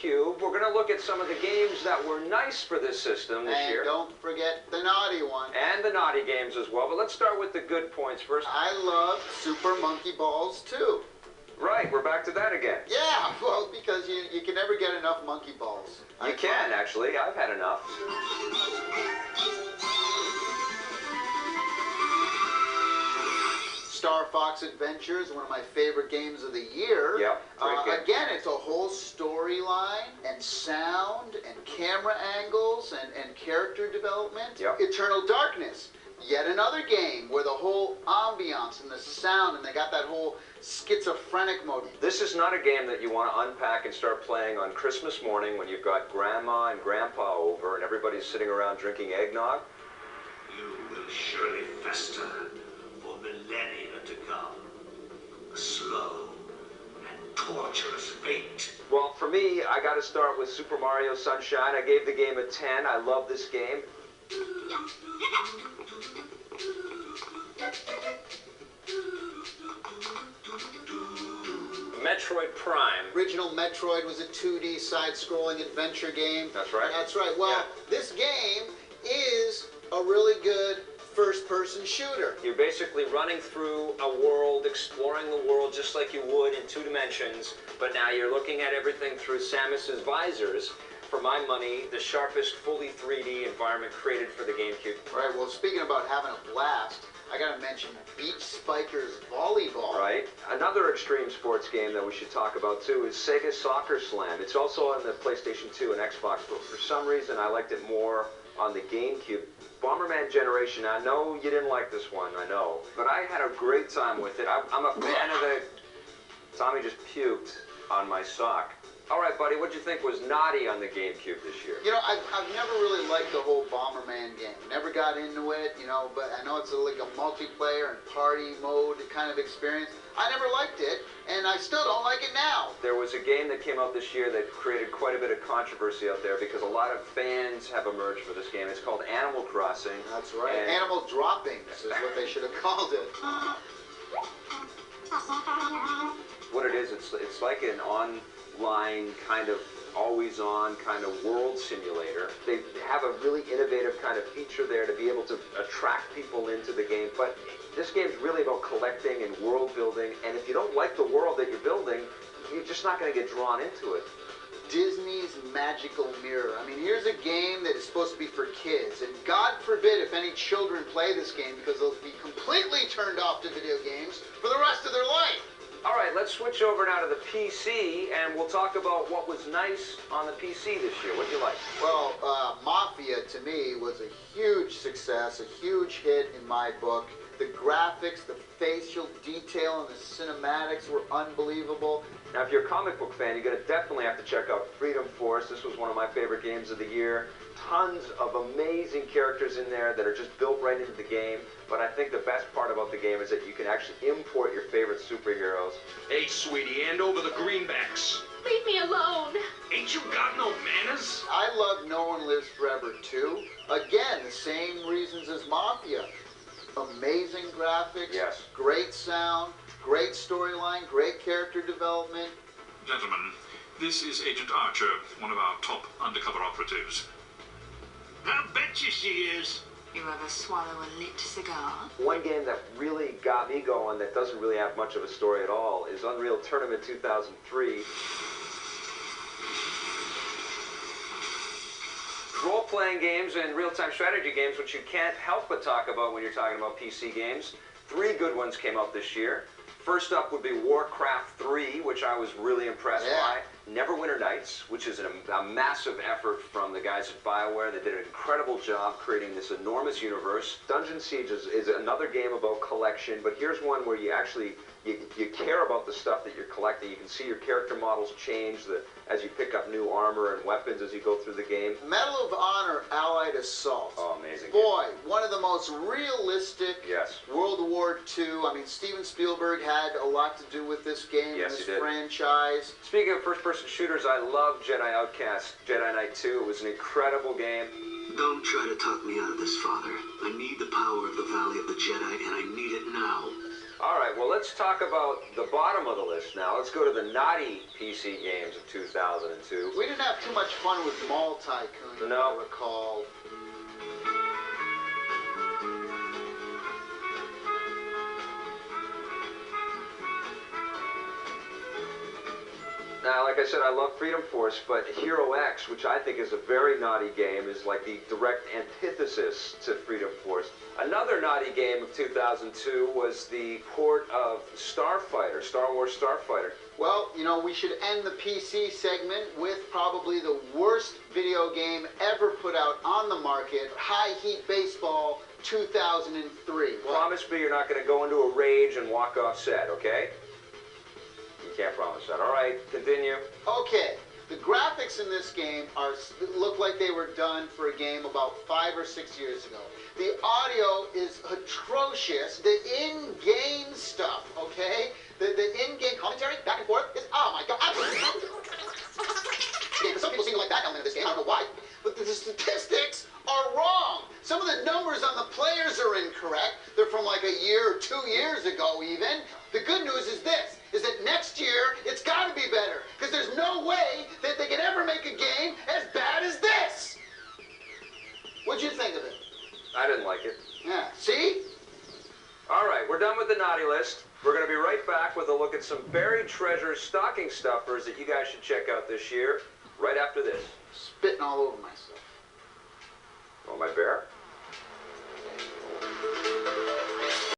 GameCube. We're going to look at some of the games that were nice for this system this year. And don't forget the naughty one. And the naughty games as well. But let's start with the good points first. I love Super Monkey Balls too. Right, we're back to that again. Yeah, well, because you can never get enough monkey balls. You can, actually. I've had enough. Star Fox Adventure is one of my favorite games of the year. Yep, great game. Again, it's a whole storyline and sound and camera angles and character development. Yep. Eternal Darkness, yet another game where the whole ambiance and the sound, and they got that whole schizophrenic mode. This is not a game that you want to unpack and start playing on Christmas morning when you've got Grandma and Grandpa over and everybody's sitting around drinking eggnog. You will surely fester for millennia to come. A slow and torturous fate. Well, for me, I got to start with Super Mario Sunshine. I gave the game a 10. I love this game. Metroid Prime. Original Metroid was a 2D side-scrolling adventure game. That's right. That's right. Well, Yeah. This game is a really good first-person shooter. You're basically running through a world, exploring the world just like you would in 2 dimensions, but now you're looking at everything through Samus's visors. For my money, the sharpest, fully 3D environment created for the GameCube. Right, well, speaking about having a blast, I gotta mention Beach Spikers Volleyball. Right. Another extreme sports game that we should talk about too is Sega Soccer Slam. It's also on the PlayStation 2 and Xbox, but for some reason I liked it more on the GameCube. Bomberman Generation, I know you didn't like this one, I know, but I had a great time with it. I'm a fan of the... Tommy just puked on my sock. All right, buddy, what'd you think was naughty on the GameCube this year? You know, I've never really liked the whole Bomberman game. Never got into it, you know, but I know it's like a multiplayer and party mode kind of experience. I never liked it, and I still don't like it now. There was a game that came out this year that created quite a bit of controversy out there because a lot of fans have emerged for this game. It's called Animal Crossing. That's right. Animal Droppings is what they should have called it. What it is, it's like an online kind of always-on kind of world simulator. They have a really innovative kind of feature there to be able to attract people into the game, but this game's really about collecting and world building, and if you don't like the world that you're building, you're just not going to get drawn into it. Disney's Magical Mirror. I mean, here's a game that is supposed to be for kids, and God forbid if any children play this game because they'll be completely turned off to video games for the rest of their life. All right, let's switch over now to the PC, and we'll talk about what was nice on the PC this year. What'd you like? Well, Mafia, to me, was a huge success, a huge hit in my book. The graphics, the facial detail, and the cinematics were unbelievable. Now, if you're a comic book fan, you're going to definitely have to check out Freedom Force. This was one of my favorite games of the year. Tons of amazing characters in there that are just built right into the game. But I think the best part about the game is that you can actually import your favorite superheroes. Hey, sweetie, hand over the greenbacks. Leave me alone. Ain't you got no manners? I love No One Lives Forever, too. Again, the same reasons as Mafia. Amazing graphics, Yes. Great sound, great storyline, great character development. Gentlemen, this is Agent Archer, one of our top undercover operatives. I'll bet you she is. You ever swallow a lit cigar? One game that really got me going that doesn't really have much of a story at all is Unreal Tournament 2003. Role-playing games and real-time strategy games, which you can't help but talk about when you're talking about PC games. 3 good ones came out this year. First up would be Warcraft 3, which I was really impressed by. Neverwinter Nights, which is a massive effort from the guys at BioWare. They did an incredible job creating this enormous universe. Dungeon Siege is another game about collection, but here's one where you actually you care about the stuff that you're collecting. You can see your character models change as you pick up new armor and weapons as you go through the game. Medal of Honor Allied Assault. Oh, amazing. Boy, one of the most realistic Yes. World War II. I mean, Steven Spielberg had a lot to do with this game, Yes, this he did. franchise. Speaking of first-person shooters, I love Jedi Outcast, Jedi Knight 2. It was an incredible game. Don't try to talk me out of this, Father. I need the power of the Valley of the Jedi, and I need it now. All right, well, let's talk about the bottom of the list now. Let's go to the naughty PC games of 2002. We didn't have too much fun with Mall Tycoon, No. I recall. Now, like I said, I love Freedom Force, but Hero X, which I think is a very naughty game, is like the direct antithesis to Freedom Force. Another naughty game of 2002 was the port of Starfighter, Star Wars Starfighter. Well, you know, we should end the PC segment with probably the worst video game ever put out on the market, High Heat Baseball 2003. Promise me you're not going to go into a rage and walk off set, okay? You can't promise that. All right, continue. Okay, the graphics in this game look like they were done for a game about 5 or 6 years ago. The audio is atrocious. The in-game stuff, okay? The in-game commentary back and forth is, oh my God. Some people seem to like that element of this game. I don't know why. But the statistics are wrong. Some of the numbers on the players are incorrect. They're from like a year or 2 years ago even. The good news is this, is that next year it's got to be better. Because there's no way that they can ever make a game as bad as this. What'd you think of it? I didn't like it. Yeah, see? All right, we're done with the naughty list. We're going to be right back with a look at some buried treasure stocking stuffers that you guys should check out this year, right after this. Spitting all over myself. Oh, my bear?